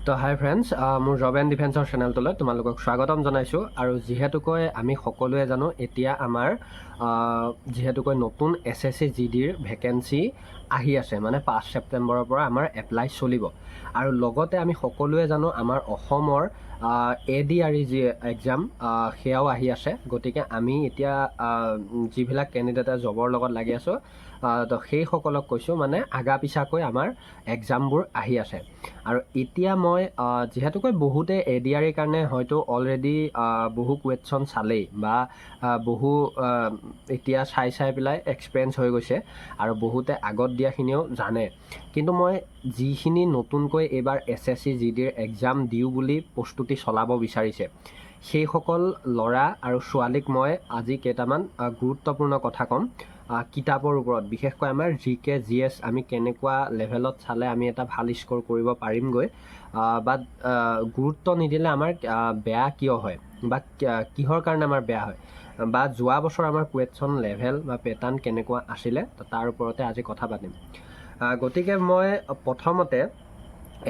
তো হাই ফ্ৰেণ্ডছ, মোৰ job and ডিফেন্সৰ চেনেলটোলৈ তোমালোকক স্বাগতম জনাইছোঁ। আৰু যিহেতুকৈ আমি সকলোৱে জানো এতিয়া আমাৰ যিহেতুকৈ নতুন SSC GDৰ ভেকেঞ্চি আহি আছে, মানে 5 ছেপ্টেম্বৰৰ পৰা আমাৰ এপ্লাই চলিব। আৰু লগতে আমি সকলোৱে জানো আমাৰ অসমৰ ADRE যি এক্সাম সেয়াও আহি আছে। গতিকে আমি এতিয়া যিবিলাক কেণ্ডিডেটে জবৰ লগত লাগি আছোঁ তো সেইসকলক কৈছোঁ, মানে আগা পিছাকৈ আমাৰ এক্সামবোৰ আহি আছে। আৰু এতিয়া মই যিহেতুকৈ বহুতে ADREৰ কাৰণে হয়তো অলৰেডি বহু কুৱেশ্যন চালেই বা বহু এতিয়া চাই পেলাই এক্সপিৰিয়েঞ্চ হৈ গৈছে আৰু বহুতে আগত দিয়াখিনিও জানে। কিন্তু মই যিখিনি নতুনকৈ এইবাৰ SSC GDৰ এক্সাম দিওঁ বুলি প্ৰস্তুতি চলাব বিচাৰিছে সেইসকল ল'ৰা আৰু ছোৱালীক মই আজি কেইটামান গুৰুত্বপূৰ্ণ কথা ক'ম কিতাপৰ ওপৰত। বিশেষকৈ আমাৰ GK GS আমি কেনেকুৱা লেভেলত চালে আমি এটা ভাল স্ক'ৰ কৰিব পাৰিমগৈ, বা গুৰুত্ব নিদিলে আমাৰ বেয়া কিয় হয় বা কিহৰ কাৰণে আমাৰ বেয়া হয়, বা যোৱা বছৰ আমাৰ কুৱেশ্যন লেভেল বা পেটাৰ্ণ কেনেকুৱা আছিলে, তাৰ ওপৰতে আজি কথা পাতিম। গতিকে মই প্ৰথমতে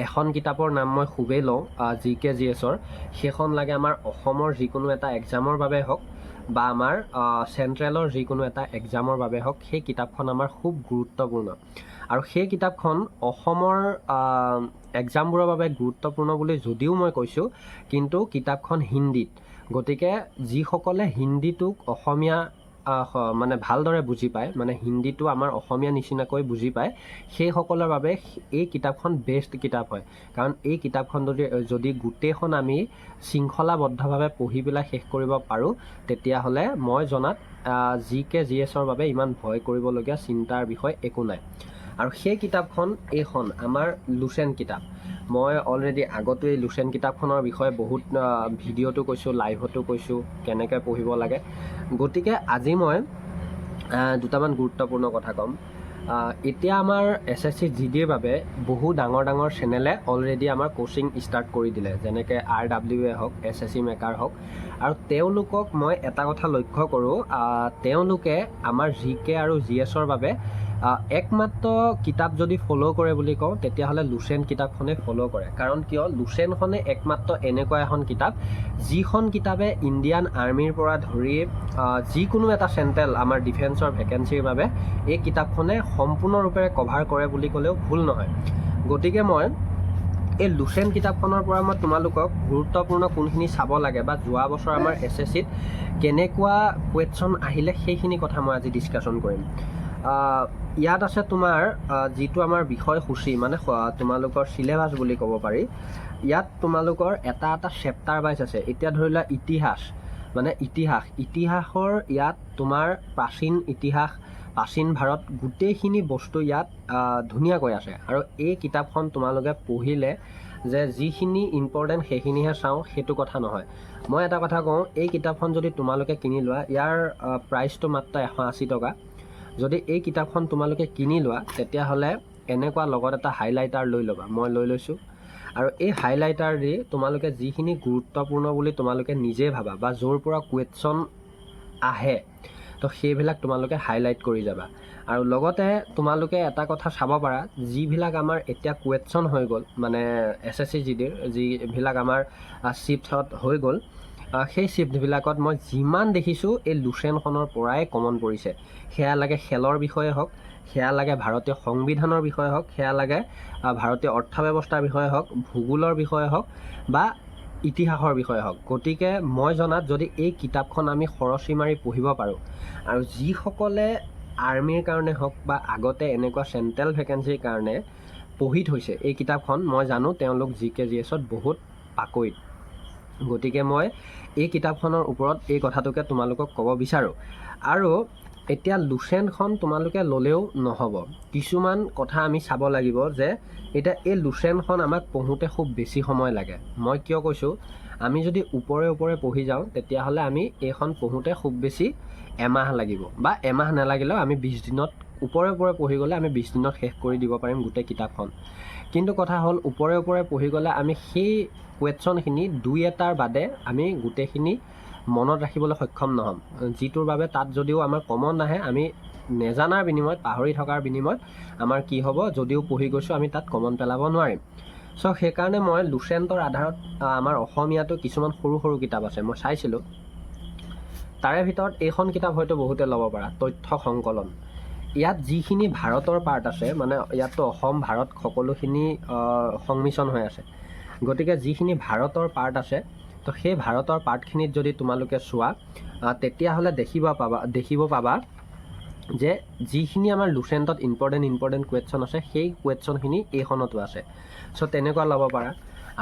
এখন কিতাপৰ নাম মই খুবেই লওঁ, GK GSৰ। সেইখন লাগে আমাৰ অসমৰ যিকোনো এটা এক্সামৰ বাবে হওক বা আমাৰ চেণ্ট্ৰেলৰ যিকোনো এটা এক্সামৰ বাবে হওক, সেই কিতাপখন আমাৰ খুব গুৰুত্বপূৰ্ণ। আৰু সেই কিতাপখন অসমৰ এক্সামবোৰৰ বাবে গুৰুত্বপূৰ্ণ বুলি যদিও মই কৈছোঁ, কিন্তু কিতাপখন হিন্দীত। গতিকে যিসকলে হিন্দীটোক অসমীয়া মানে ভালদৰে বুজি পায়, মানে হিন্দীটো আমাৰ অসমীয়া নিচিনাকৈ বুজি পায়, সেইসকলৰ বাবে এই কিতাপখন বেষ্ট কিতাপ হয়। কাৰণ এই কিতাপখন যদি গোটেইখন আমি শৃংখলাবদ্ধভাৱে পঢ়ি পেলাই শেষ কৰিব পাৰোঁ, তেতিয়াহ'লে মই জনাত GK GSৰ বাবে ইমান ভয় কৰিবলগীয়া চিন্তাৰ বিষয় একো নাই। আৰু সেই কিতাপখন এইখন আমাৰ লুচেণ্ট কিতাপ। মই অলৰেডি আগতো এই লুচেণ্ট কিতাপখনৰ বিষয়ে বহুত ভিডিঅ'টো কৈছোঁ, লাইভতো কৈছোঁ কেনেকৈ পঢ়িব লাগে। গতিকে আজি মই দুটামান গুৰুত্বপূৰ্ণ কথা ক'ম। এতিয়া আমাৰ SSC GDৰ বাবে বহু ডাঙৰ চেনেলে অলৰেডি আমাৰ কোচিং ষ্টাৰ্ট কৰি দিলে, যেনেকৈ RWA হওক, SSC মেকাৰ হওক। আৰু তেওঁলোকক মই এটা কথা লক্ষ্য কৰোঁ, তেওঁলোকে আমাৰ GK আৰু GSৰ বাবে একমাত্ৰ কিতাপ যদি ফ'ল' কৰে বুলি কওঁ, তেতিয়াহ'লে লুচেণ্ট কিতাপখনে ফ'ল' কৰে। কাৰণ কিয়, লুচেণ্টখনে একমাত্ৰ এনেকুৱা এখন কিতাপ যিখন কিতাপে ইণ্ডিয়ান আৰ্মিৰ পৰা ধৰি যিকোনো এটা চেণ্ট্ৰেল আমাৰ ডিফেন্সৰ ভেকেঞ্চিৰ বাবে এই কিতাপখনে সম্পূৰ্ণৰূপে কভাৰ কৰে বুলি ক'লেও ভুল নহয়। গতিকে মই এই লুচেণ্ট কিতাপখনৰ পৰা মই তোমালোকক গুৰুত্বপূৰ্ণ কোনখিনি চাব লাগে বা যোৱা বছৰ আমাৰ SSCত কেনেকুৱা কুৱেশ্যন আহিলে সেইখিনি কথা মই আজি ডিছকাশ্যন কৰিম। ইয়াত আছে তোমাৰ যিটো আমাৰ বিষয়সূচী, মানে তোমালোকৰ চিলেবাছ বুলি ক'ব পাৰি। ইয়াত তোমালোকৰ এটা চেপ্টাৰ ৱাইজ আছে। এতিয়া ধৰি লোৱা ইতিহাস, মানে ইতিহাসৰ ইয়াত তোমাৰ প্ৰাচীন ইতিহাস, প্ৰাচীন ভাৰত, গোটেইখিনি বস্তু ইয়াত ধুনীয়াকৈ আছে। আৰু এই কিতাপখন তোমালোকে পঢ়িলে যে যিখিনি ইম্পৰ্টেণ্ট সেইখিনিহে চাওঁ সেইটো কথা নহয়। মই এটা কথা কওঁ, এই কিতাপখন যদি তোমালোকে কিনি লোৱা, ইয়াৰ প্ৰাইচটো মাত্ৰ 180 টকা। যদি এই কিতাপখন তোমালোকে কিনি লোৱা, তেতিয়াহ'লে এনেকুৱা লগত এটা হাইলাইটাৰ লৈ ল'বা। মই লৈ লৈছোঁ। আৰু এই হাইলাইটাৰ দি তোমালোকে যিখিনি গুৰুত্বপূৰ্ণ বুলি তোমালোকে নিজে ভাবা বা য'ৰ পৰা কুৱেশ্যন আহে, তো সেইবিলাক তোমালোকে হাইলাইট কৰি যাবা। আৰু লগতে তোমালোকে এটা কথা চাব পাৰা, যিবিলাক আমাৰ এতিয়া কুৱেশ্যন হৈ গ'ল, মানে SSC GDৰ যিবিলাক আমাৰ শ্বিফ্টত হৈ গ'ল, সেই শ্বিফ্টবিলাকত মই যিমান দেখিছোঁ এই লুচেণ্টখনৰ পৰাই কমন পৰিছে। সেয়া লাগে খেলৰ বিষয়ে হওক, সেয়া লাগে ভাৰতীয় সংবিধানৰ বিষয়ে হওক, সেয়া লাগে ভাৰতীয় অৰ্থব্যৱস্থাৰ বিষয়ে হওক, ভূগোলৰ বিষয়ে হওক বা ইতিহাসৰ বিষয়ে হওক। গতিকে মই জনাত যদি এই কিতাপখন আমি খৰচি মাৰি পঢ়িব পাৰোঁ, আৰু যিসকলে আৰ্মিৰ কাৰণে হওক বা আগতে এনেকুৱা চেণ্ট্ৰেল ভেকেঞ্চিৰ কাৰণে পঢ়ি থৈছে এই কিতাপখন, মই জানো তেওঁলোক GK GSত বহুত পাকৈত। গতিকে মই এই কিতাপখনৰ ওপৰত এই কথাটোকে তোমালোকক ক'ব বিচাৰোঁ। আৰু এতিয়া লুচেণ্টখন তোমালোকে ল'লেও নহ'ব, কিছুমান কথা আমি চাব লাগিব যে এতিয়া এই লুচেণ্টখন আমাক পঢ়োঁতে খুব বেছি সময় লাগে। মই কিয় কৈছোঁ, আমি যদি ওপৰে পঢ়ি যাওঁ, তেতিয়াহ'লে আমি এইখন পঢ়োঁতে খুব বেছি এমাহ লাগিব, বা এমাহ নালাগিলেও আমি 20 দিনত, ওপৰে পঢ়ি গ'লে আমি 20 দিনত শেষ কৰি দিব পাৰিম গোটেই কিতাপখন। কিন্তু কথা হ'ল, ওপৰে পঢ়ি গ'লে আমি সেই কুৱেশ্যনখিনি 2-এটাৰ বাদে আমি গোটেইখিনি মনত ৰাখিবলৈ সক্ষম নহ'ম, যিটোৰ বাবে তাত যদিও আমাৰ কমন নাহে, আমি নেজানাৰ বিনিময়ত, পাহৰি থকাৰ বিনিময়ত আমাৰ কি হ'ব, যদিও পঢ়ি গৈছোঁ আমি তাত কমন পেলাব নোৱাৰিম। চ' সেইকাৰণে মই লুচেণ্টৰ আধাৰত আমাৰ অসমীয়াতো কিছুমান সৰু সৰু কিতাপ আছে, মই চাইছিলোঁ। তাৰে ভিতৰত এইখন কিতাপ হয়তো বহুতে ল'ব পাৰা, তথ্য সংকলন। ইয়াত যিখিনি ভাৰতৰ পাৰ্ট আছে, মানে ইয়াততো অসম ভাৰত সকলোখিনি সংমিশ্ৰণ হৈ আছে, গতিকে যিখিনি ভাৰতৰ পাৰ্ট আছে, তো সেই ভাৰতৰ পাৰ্টখিনিত যদি তোমালোকে চোৱা তেতিয়াহ'লে দেখিব পাবা যে যিখিনি আমাৰ লুচেণ্টত ইম্পৰ্টেণ্ট কুৱেশ্যন আছে, সেই কুৱেশ্যনখিনি এইখনতো আছে। চ' তেনেকুৱা ল'ব পাৰা।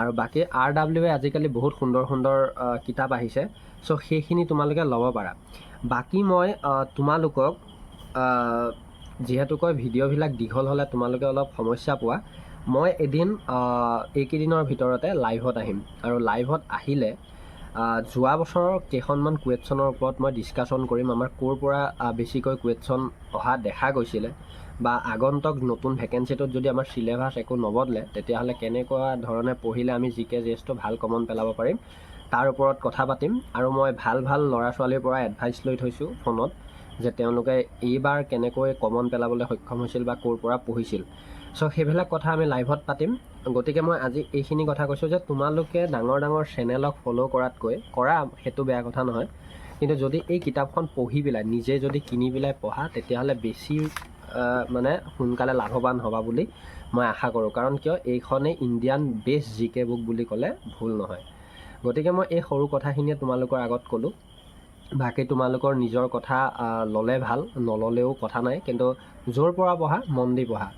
আৰু বাকী RWA আজিকালি বহুত সুন্দৰ কিতাপ আহিছে, চ' সেইখিনি তোমালোকে ল'ব পাৰা। বাকী মই তোমালোকক যিহেতুকৈ ভিডিঅ'বিলাক দীঘল হ'লে তোমালোকে অলপ সমস্যা পোৱা, মই এদিন এইকেইদিনৰ ভিতৰতে লাইভত আহিম, আৰু লাইভত আহিলে যোৱা বছৰৰ কেইখনমান কুৱেশ্যনৰ ওপৰত মই ডিছকাশ্যন কৰিম। আমাৰ ক'ৰ পৰা বেছিকৈ কুৱেশ্যন অহা দেখা গৈছিলে, বা আগন্তুক নতুন ভেকেঞ্চিটোত যদি আমাৰ চিলেবাছ একো নবদলে তেতিয়াহ'লে কেনেকুৱা ধৰণে পঢ়িলে আমি জিকে জিএছটো ভাল কমন পেলাব পাৰিম, তাৰ ওপৰত কথা পাতিম। আৰু মই ভাল ল'ৰা ছোৱালীৰ পৰা এডভাইচ লৈ থৈছোঁ ফোনত, যে তেওঁলোকে এইবাৰ কেনেকৈ কমন পেলাবলৈ সক্ষম হৈছিল বা ক'ৰ পৰা পঢ়িছিল। চ' সেইবিলাক কথা আমি লাইভত পাতিম। গতিকে মই আজি এইখিনি কথা কৈছোঁ যে তোমালোকে ডাঙৰ চেনেলক ফ'ল' কৰাতকৈ, কৰা সেইটো বেয়া কথা নহয়, কিন্তু যদি এই কিতাপখন পঢ়ি পেলাই নিজে যদি কিনি পেলাই পঢ়া তেতিয়াহ'লে বেছি মানে সোনকালে লাভৱান হ'বা বুলি মই আশা কৰোঁ। কাৰণ কিয়, এইখনেই ইণ্ডিয়ান বেষ্ট জিকে বুক বুলি ক'লে ভুল নহয়। গতিকে মই এই সৰু কথাখিনিয়ে তোমালোকৰ আগত ক'লোঁ। বাকী তোমালোকৰ নিজৰ কথা ল'লে ভাল, নল'লেও কথা নাই, কিন্তু য'ৰ পৰা পঢ়া মন দি পঢ়া।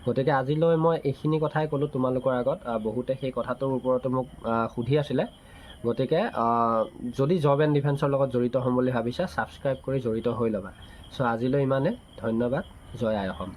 গতিকে আজিলৈ মই এইখিনি কথাই ক'লোঁ তোমালোকৰ আগত। বহুতে সেই কথাটোৰ ওপৰতো মোক সুধি আছিলে। গতিকে যদি জব এণ্ড ডিফেন্সৰ লগত জড়িত হ'ম বুলি ভাবিছা, ছাবস্ক্ৰাইব কৰি জড়িত হৈ ল'বা। চ' আজিলৈ ইমানে, ধন্যবাদ। জয় আই অসম।